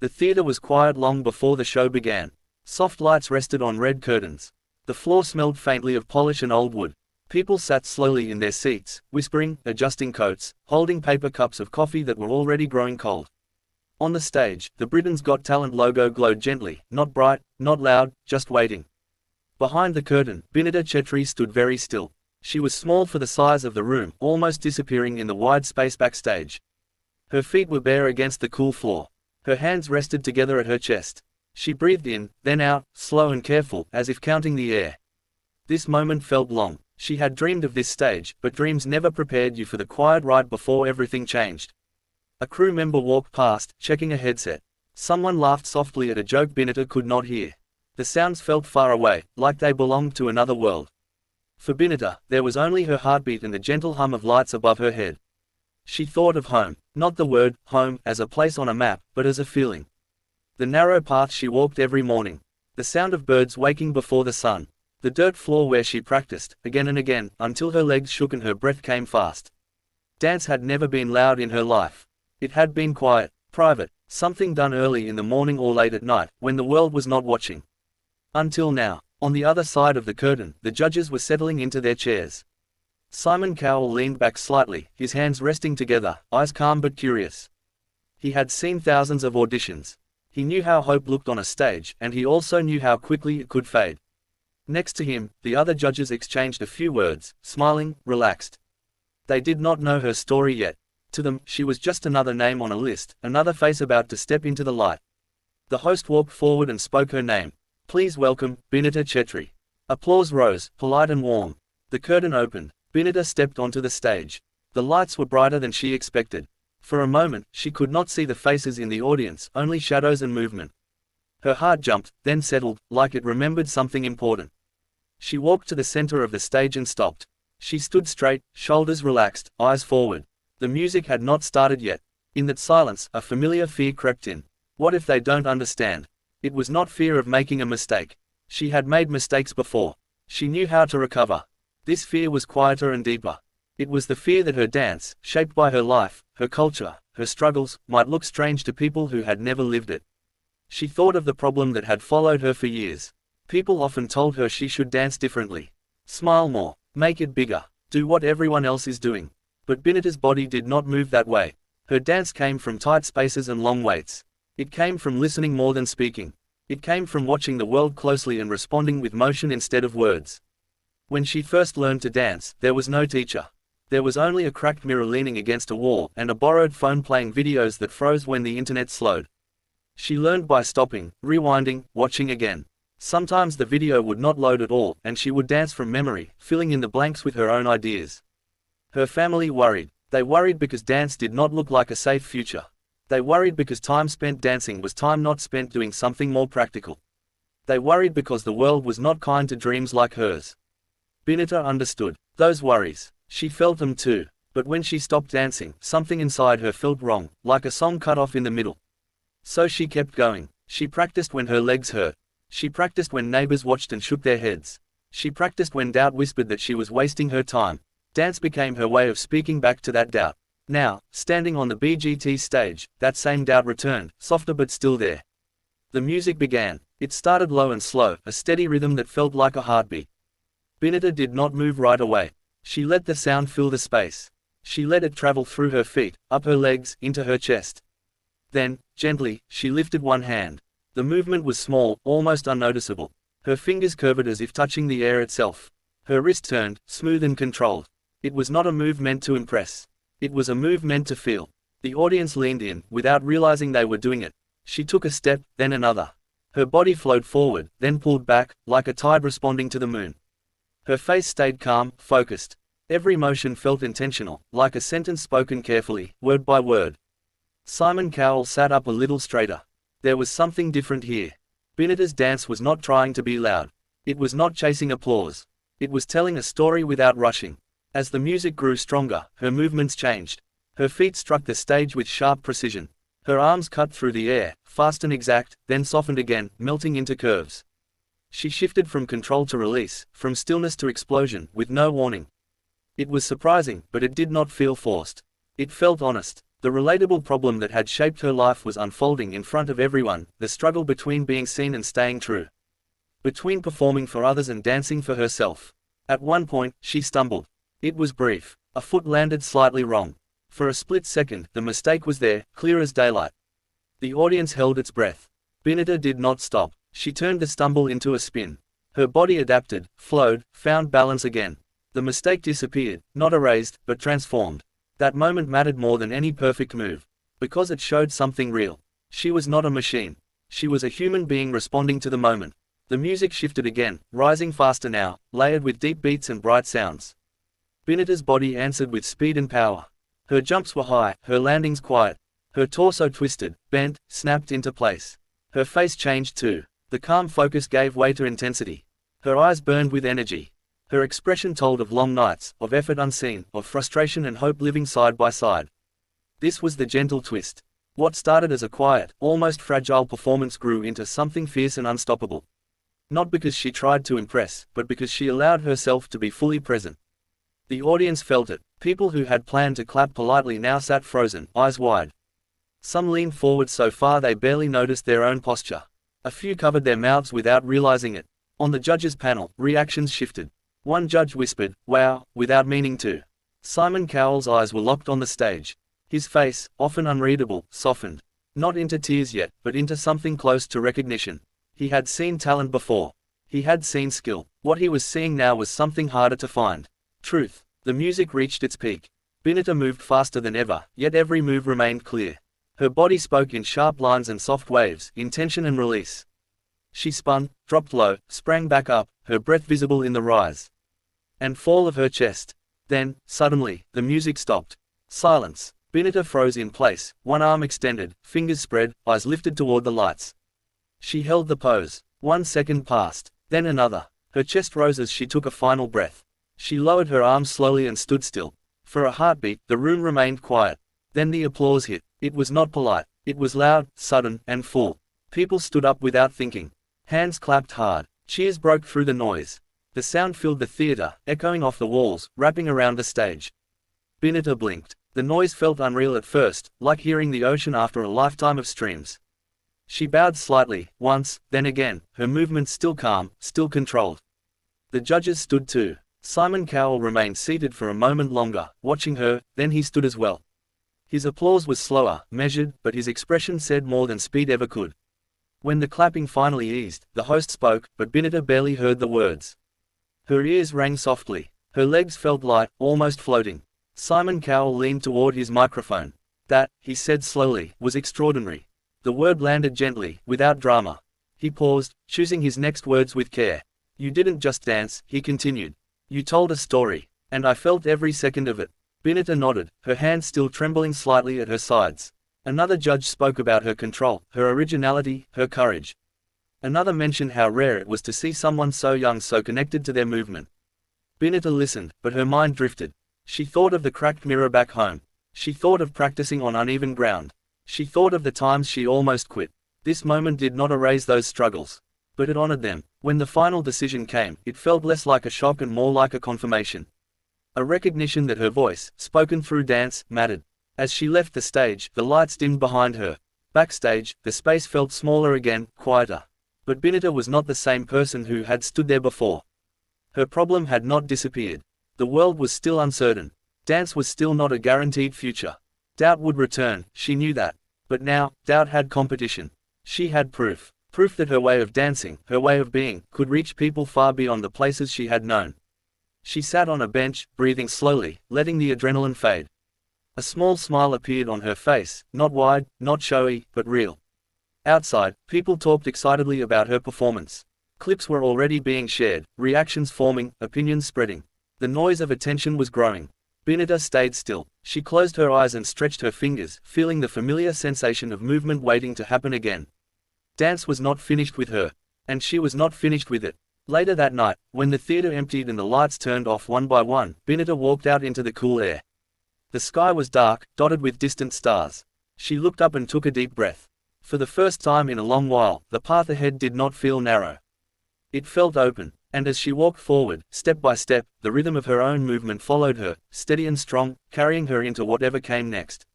The theater was quiet long before the show began. Soft lights rested on red curtains. The floor smelled faintly of polish and old wood. People sat slowly in their seats, whispering, adjusting coats, holding paper cups of coffee that were already growing cold. On the stage, the Britain's Got Talent logo glowed gently, not bright, not loud, just waiting. Behind the curtain, Binita Chetry stood very still. She was small for the size of the room, almost disappearing in the wide space backstage. Her feet were bare against the cool floor. Her hands rested together at her chest. She breathed in, then out, slow and careful, as if counting the air. This moment felt long. She had dreamed of this stage, but dreams never prepared you for the quiet right before everything changed. A crew member walked past, checking a headset. Someone laughed softly at a joke Binita could not hear. The sounds felt far away, like they belonged to another world. For Binita, there was only her heartbeat and the gentle hum of lights above her head. She thought of home, not the word, home, as a place on a map, but as a feeling. The narrow path she walked every morning. The sound of birds waking before the sun. The dirt floor where she practiced, again and again, until her legs shook and her breath came fast. Dance had never been loud in her life. It had been quiet, private, something done early in the morning or late at night, when the world was not watching. Until now. On the other side of the curtain, the judges were settling into their chairs. Simon Cowell leaned back slightly, his hands resting together, eyes calm but curious. He had seen thousands of auditions. He knew how hope looked on a stage, and he also knew how quickly it could fade. Next to him, the other judges exchanged a few words, smiling, relaxed. They did not know her story yet. To them, she was just another name on a list, another face about to step into the light. The host walked forward and spoke her name. "Please welcome, Binita Chetry." Applause rose, polite and warm. The curtain opened. Binita stepped onto the stage. The lights were brighter than she expected. For a moment, she could not see the faces in the audience, only shadows and movement. Her heart jumped, then settled, like it remembered something important. She walked to the center of the stage and stopped. She stood straight, shoulders relaxed, eyes forward. The music had not started yet. In that silence, a familiar fear crept in. What if they don't understand? It was not fear of making a mistake. She had made mistakes before. She knew how to recover. This fear was quieter and deeper. It was the fear that her dance, shaped by her life, her culture, her struggles, might look strange to people who had never lived it. She thought of the problem that had followed her for years. People often told her she should dance differently. Smile more. Make it bigger. Do what everyone else is doing. But Binita's body did not move that way. Her dance came from tight spaces and long waits. It came from listening more than speaking. It came from watching the world closely and responding with motion instead of words. When she first learned to dance, there was no teacher. There was only a cracked mirror leaning against a wall and a borrowed phone playing videos that froze when the internet slowed. She learned by stopping, rewinding, watching again. Sometimes the video would not load at all, and she would dance from memory, filling in the blanks with her own ideas. Her family worried. They worried because dance did not look like a safe future. They worried because time spent dancing was time not spent doing something more practical. They worried because the world was not kind to dreams like hers. Binita understood those worries. She felt them too. But when she stopped dancing, something inside her felt wrong, like a song cut off in the middle. So she kept going. She practiced when her legs hurt. She practiced when neighbors watched and shook their heads. She practiced when doubt whispered that she was wasting her time. Dance became her way of speaking back to that doubt. Now, standing on the BGT stage, that same doubt returned, softer but still there. The music began. It started low and slow, a steady rhythm that felt like a heartbeat. Binita did not move right away. She let the sound fill the space. She let it travel through her feet, up her legs, into her chest. Then, gently, she lifted one hand. The movement was small, almost unnoticeable. Her fingers curved as if touching the air itself. Her wrist turned, smooth and controlled. It was not a move meant to impress. It was a move meant to feel. The audience leaned in, without realizing they were doing it. She took a step, then another. Her body flowed forward, then pulled back, like a tide responding to the moon. Her face stayed calm, focused. Every motion felt intentional, like a sentence spoken carefully, word by word. Simon Cowell sat up a little straighter. There was something different here. Binita's dance was not trying to be loud. It was not chasing applause. It was telling a story without rushing. As the music grew stronger, her movements changed. Her feet struck the stage with sharp precision. Her arms cut through the air, fast and exact, then softened again, melting into curves. She shifted from control to release, from stillness to explosion, with no warning. It was surprising, but it did not feel forced. It felt honest. The relatable problem that had shaped her life was unfolding in front of everyone, the struggle between being seen and staying true. Between performing for others and dancing for herself. At one point, she stumbled. It was brief. A foot landed slightly wrong. For a split second, the mistake was there, clear as daylight. The audience held its breath. Binita did not stop. She turned the stumble into a spin. Her body adapted, flowed, found balance again. The mistake disappeared, not erased, but transformed. That moment mattered more than any perfect move. Because it showed something real. She was not a machine. She was a human being responding to the moment. The music shifted again, rising faster now, layered with deep beats and bright sounds. Binita's body answered with speed and power. Her jumps were high, her landings quiet. Her torso twisted, bent, snapped into place. Her face changed too. The calm focus gave way to intensity. Her eyes burned with energy. Her expression told of long nights, of effort unseen, of frustration and hope living side by side. This was the gentle twist. What started as a quiet, almost fragile performance grew into something fierce and unstoppable. Not because she tried to impress, but because she allowed herself to be fully present. The audience felt it. People who had planned to clap politely now sat frozen, eyes wide. Some leaned forward so far they barely noticed their own posture. A few covered their mouths without realizing it. On the judges' panel, reactions shifted. One judge whispered, "Wow," without meaning to. Simon Cowell's eyes were locked on the stage. His face, often unreadable, softened. Not into tears yet, but into something close to recognition. He had seen talent before. He had seen skill. What he was seeing now was something harder to find. Truth. The music reached its peak. Binita moved faster than ever, yet every move remained clear. Her body spoke in sharp lines and soft waves, intention and release. She spun, dropped low, sprang back up, her breath visible in the rise and fall of her chest. Then, suddenly, the music stopped. Silence. Binita froze in place, one arm extended, fingers spread, eyes lifted toward the lights. She held the pose. 1 second passed, then another. Her chest rose as she took a final breath. She lowered her arms slowly and stood still. For a heartbeat, the room remained quiet. Then the applause hit. It was not polite. It was loud, sudden, and full. People stood up without thinking. Hands clapped hard. Cheers broke through the noise. The sound filled the theater, echoing off the walls, wrapping around the stage. Binita blinked. The noise felt unreal at first, like hearing the ocean after a lifetime of streams. She bowed slightly, once, then again, her movements still calm, still controlled. The judges stood too. Simon Cowell remained seated for a moment longer, watching her, then he stood as well. His applause was slower, measured, but his expression said more than speed ever could. When the clapping finally eased, the host spoke, but Binita barely heard the words. Her ears rang softly. Her legs felt light, almost floating. Simon Cowell leaned toward his microphone. That, he said slowly, was extraordinary. The word landed gently, without drama. He paused, choosing his next words with care. You didn't just dance, he continued. You told a story. And I felt every second of it. Binita nodded, her hands still trembling slightly at her sides. Another judge spoke about her control, her originality, her courage. Another mentioned how rare it was to see someone so young so connected to their movement. Binita listened, but her mind drifted. She thought of the cracked mirror back home. She thought of practicing on uneven ground. She thought of the times she almost quit. This moment did not erase those struggles. But it honored them. When the final decision came, it felt less like a shock and more like a confirmation. A recognition that her voice, spoken through dance, mattered. As she left the stage, the lights dimmed behind her. Backstage, the space felt smaller again, quieter. But Binita was not the same person who had stood there before. Her problem had not disappeared. The world was still uncertain. Dance was still not a guaranteed future. Doubt would return, she knew that. But now, doubt had competition. She had proof. Proof that her way of dancing, her way of being, could reach people far beyond the places she had known. She sat on a bench, breathing slowly, letting the adrenaline fade. A small smile appeared on her face, not wide, not showy, but real. Outside, people talked excitedly about her performance. Clips were already being shared, reactions forming, opinions spreading. The noise of attention was growing. Binita stayed still. She closed her eyes and stretched her fingers, feeling the familiar sensation of movement waiting to happen again. Dance was not finished with her. And she was not finished with it. Later that night, when the theater emptied and the lights turned off one by one, Binita walked out into the cool air. The sky was dark, dotted with distant stars. She looked up and took a deep breath. For the first time in a long while, the path ahead did not feel narrow. It felt open, and as she walked forward, step by step, the rhythm of her own movement followed her, steady and strong, carrying her into whatever came next.